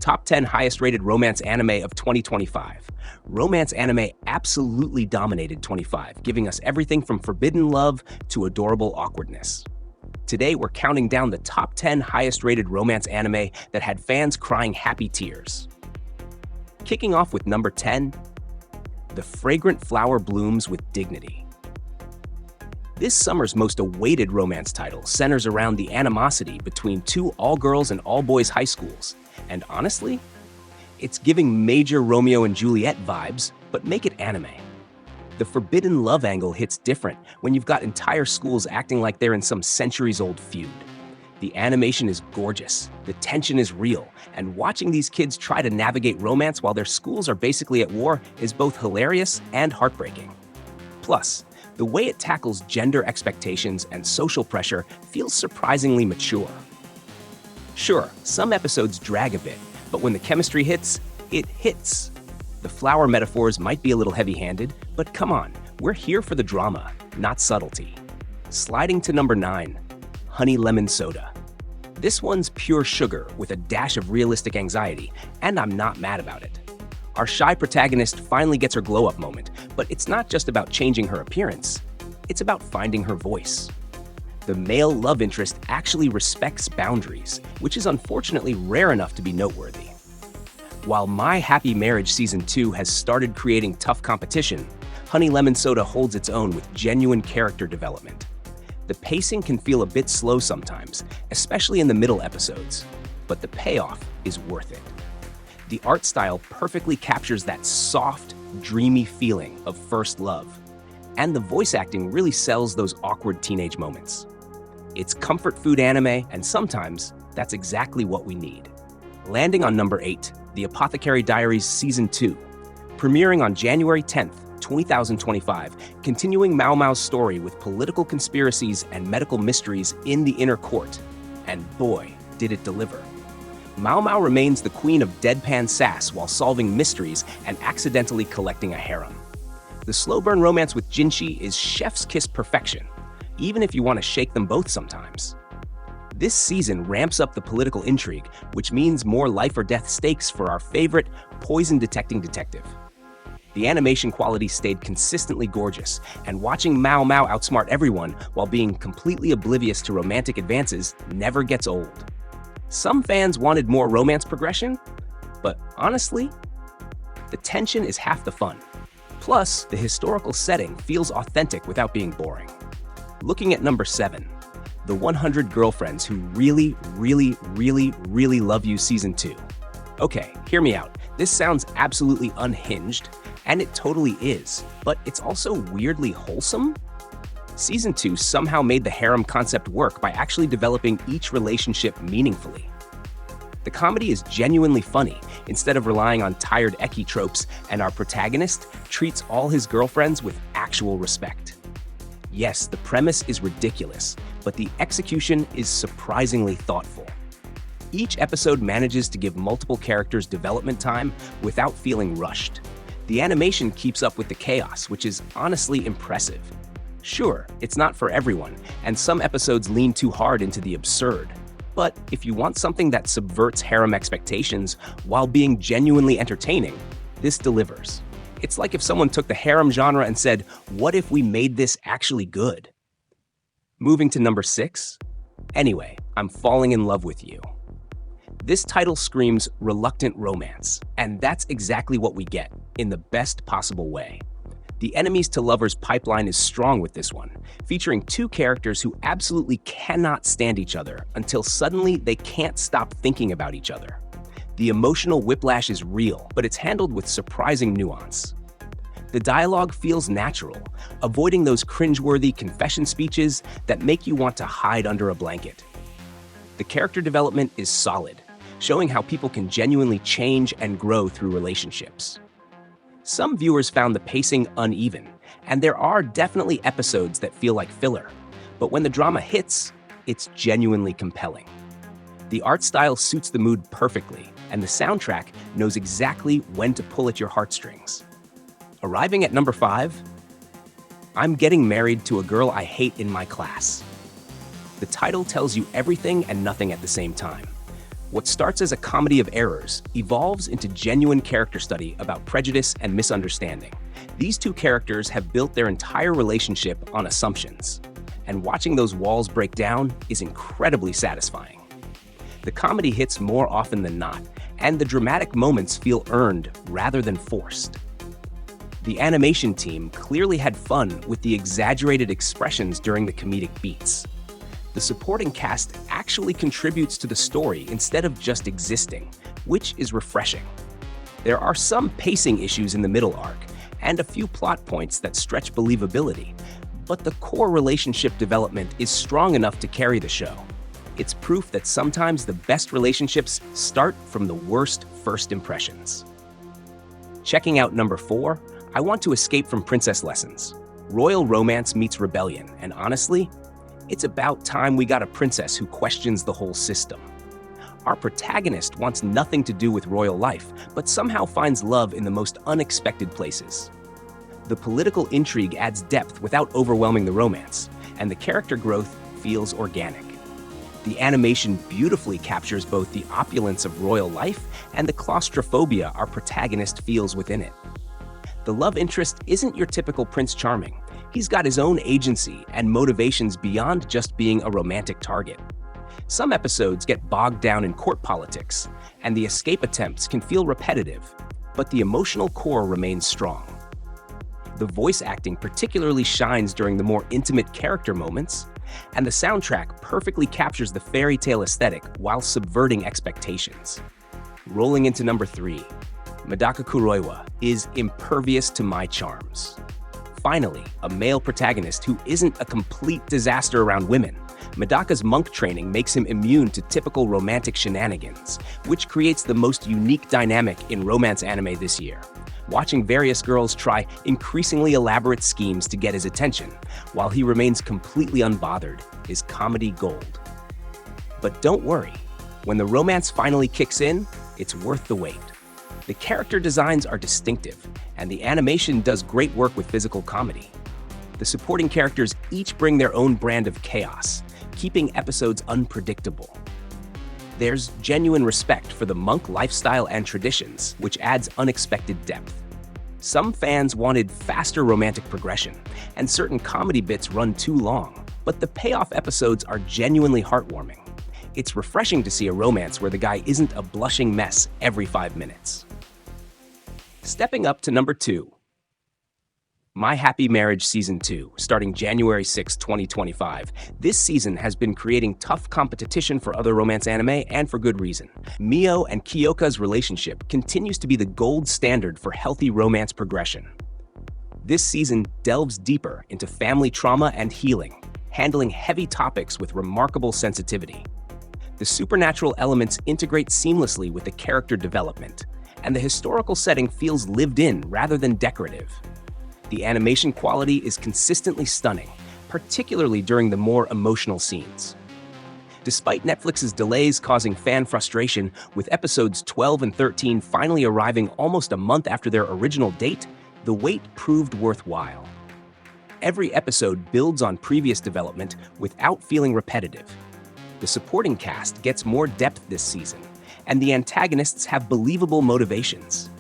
Top 10 highest rated romance anime of 2025. Romance anime absolutely dominated 25, giving us everything from forbidden love to adorable awkwardness. Today, we're counting down the top 10 highest rated romance anime that had fans crying happy tears. Kicking off with number 10, The Fragrant Flower Blooms with Dignity. This summer's most awaited romance title centers around the animosity between two all-girls and all-boys high schools. And honestly, it's giving major Romeo and Juliet vibes, but make it anime. The forbidden love angle hits different when you've got entire schools acting like they're in some centuries-old feud. The animation is gorgeous, the tension is real, and watching these kids try to navigate romance while their schools are basically at war is both hilarious and heartbreaking. Plus, the way it tackles gender expectations and social pressure feels surprisingly mature. Sure, some episodes drag a bit, but when the chemistry hits, it hits. The flower metaphors might be a little heavy-handed, but come on, we're here for the drama, not subtlety. Sliding to number 9, Honey Lemon Soda. This one's pure sugar with a dash of realistic anxiety, and I'm not mad about it. Our shy protagonist finally gets her glow-up moment, but it's not just about changing her appearance, it's about finding her voice. The male love interest actually respects boundaries, which is unfortunately rare enough to be noteworthy. While My Happy Marriage Season 2 has started creating tough competition, Honey Lemon Soda holds its own with genuine character development. The pacing can feel a bit slow sometimes, especially in the middle episodes, but the payoff is worth it. The art style perfectly captures that soft, dreamy feeling of first love, and the voice acting really sells those awkward teenage moments. It's comfort food anime, and sometimes that's exactly what we need. Landing on number 8, The Apothecary Diaries Season 2. Premiering on January 10th, 2025, continuing Mao Mao's story with political conspiracies and medical mysteries in the inner court. And boy, did it deliver. Mao Mao remains the queen of deadpan sass while solving mysteries and accidentally collecting a harem. The slow burn romance with Jinshi is chef's kiss perfection, even if you want to shake them both sometimes. This season ramps up the political intrigue, which means more life or death stakes for our favorite poison-detecting detective. The animation quality stayed consistently gorgeous, and watching Mao Mao outsmart everyone while being completely oblivious to romantic advances never gets old. Some fans wanted more romance progression, but honestly, the tension is half the fun. Plus, the historical setting feels authentic without being boring. Looking at number 7, The 100 Girlfriends Who Really, Really, Really, Really Love You Season 2. Okay, hear me out. This sounds absolutely unhinged, and it totally is, but it's also weirdly wholesome. Season 2 somehow made the harem concept work by actually developing each relationship meaningfully. The comedy is genuinely funny, instead of relying on tired ecchi tropes, and our protagonist treats all his girlfriends with actual respect. Yes, the premise is ridiculous, but the execution is surprisingly thoughtful. Each episode manages to give multiple characters development time without feeling rushed. The animation keeps up with the chaos, which is honestly impressive. Sure, it's not for everyone, and some episodes lean too hard into the absurd. But if you want something that subverts harem expectations while being genuinely entertaining, this delivers. It's like if someone took the harem genre and said, what if we made this actually good? Moving to number 6, Anyway, I'm Falling in Love with You. This title screams reluctant romance, and that's exactly what we get, in the best possible way. The enemies to lovers pipeline is strong with this one, featuring two characters who absolutely cannot stand each other until suddenly they can't stop thinking about each other. The emotional whiplash is real, but it's handled with surprising nuance. The dialogue feels natural, avoiding those cringeworthy confession speeches that make you want to hide under a blanket. The character development is solid, showing how people can genuinely change and grow through relationships. Some viewers found the pacing uneven, and there are definitely episodes that feel like filler, but when the drama hits, it's genuinely compelling. The art style suits the mood perfectly, and the soundtrack knows exactly when to pull at your heartstrings. Arriving at number 5, I'm Getting Married to a Girl I Hate in My Class. The title tells you everything and nothing at the same time. What starts as a comedy of errors evolves into genuine character study about prejudice and misunderstanding. These two characters have built their entire relationship on assumptions, and watching those walls break down is incredibly satisfying. The comedy hits more often than not, and the dramatic moments feel earned rather than forced. The animation team clearly had fun with the exaggerated expressions during the comedic beats. The supporting cast actually contributes to the story instead of just existing, which is refreshing. There are some pacing issues in the middle arc, and a few plot points that stretch believability, but the core relationship development is strong enough to carry the show. It's proof that sometimes the best relationships start from the worst first impressions. Checking out number 4, I want to escape from princess lessons. Royal romance meets rebellion, and honestly, it's about time we got a princess who questions the whole system. Our protagonist wants nothing to do with royal life, but somehow finds love in the most unexpected places. The political intrigue adds depth without overwhelming the romance, and the character growth feels organic. The animation beautifully captures both the opulence of royal life and the claustrophobia our protagonist feels within it. The love interest isn't your typical Prince Charming. He's got his own agency and motivations beyond just being a romantic target. Some episodes get bogged down in court politics, and the escape attempts can feel repetitive, but the emotional core remains strong. The voice acting particularly shines during the more intimate character moments, and the soundtrack perfectly captures the fairy tale aesthetic while subverting expectations. Rolling into number 3, Medaka Kuroiwa is impervious to my charms. Finally, a male protagonist who isn't a complete disaster around women. Medaka's monk training makes him immune to typical romantic shenanigans, which creates the most unique dynamic in romance anime this year. Watching various girls try increasingly elaborate schemes to get his attention, while he remains completely unbothered, is comedy gold. But don't worry, when the romance finally kicks in, it's worth the wait. The character designs are distinctive, and the animation does great work with physical comedy. The supporting characters each bring their own brand of chaos, keeping episodes unpredictable. There's genuine respect for the monk lifestyle and traditions, which adds unexpected depth. Some fans wanted faster romantic progression, and certain comedy bits run too long, but the payoff episodes are genuinely heartwarming. It's refreshing to see a romance where the guy isn't a blushing mess every 5 minutes. Stepping up to number 2, My Happy Marriage Season 2, starting January 6, 2025. This season has been creating tough competition for other romance anime, and for good reason. Mio and Kyoka's relationship continues to be the gold standard for healthy romance progression. This season delves deeper into family trauma and healing, handling heavy topics with remarkable sensitivity. The supernatural elements integrate seamlessly with the character development, and the historical setting feels lived in rather than decorative. The animation quality is consistently stunning, particularly during the more emotional scenes. Despite Netflix's delays causing fan frustration, with episodes 12 and 13 finally arriving almost a month after their original date, the wait proved worthwhile. Every episode builds on previous development without feeling repetitive. The supporting cast gets more depth this season, and the antagonists have believable motivations.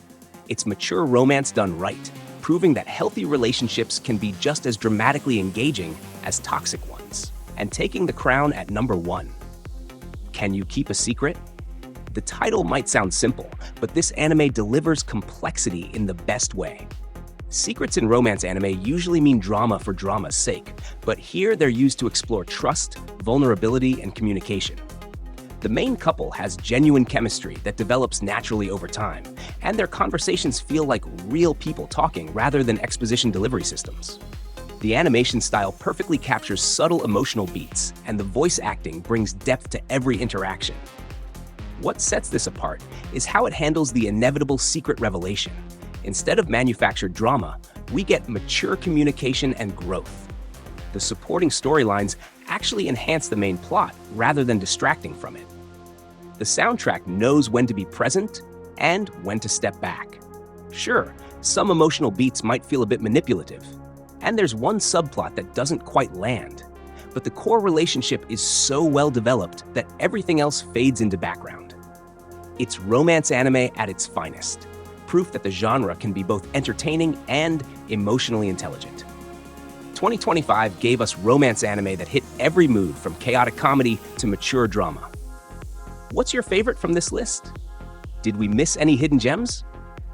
It's mature romance done right, proving that healthy relationships can be just as dramatically engaging as toxic ones. And taking the crown at number 1. Can you keep a secret? The title might sound simple, but this anime delivers complexity in the best way. Secrets in romance anime usually mean drama for drama's sake, but here they're used to explore trust, vulnerability, and communication. The main couple has genuine chemistry that develops naturally over time, and their conversations feel like real people talking rather than exposition delivery systems. The animation style perfectly captures subtle emotional beats, and the voice acting brings depth to every interaction. What sets this apart is how it handles the inevitable secret revelation. Instead of manufactured drama, we get mature communication and growth. The supporting storylines actually enhance the main plot rather than distracting from it. The soundtrack knows when to be present and when to step back. Sure, some emotional beats might feel a bit manipulative, and there's one subplot that doesn't quite land, but the core relationship is so well developed that everything else fades into background. It's romance anime at its finest, proof that the genre can be both entertaining and emotionally intelligent. 2025 gave us romance anime that hit every mood, from chaotic comedy to mature drama. What's your favorite from this list? Did we miss any hidden gems?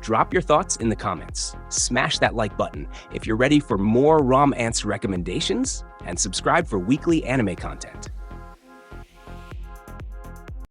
Drop your thoughts in the comments. Smash that like button if you're ready for more romance recommendations, and subscribe for weekly anime content.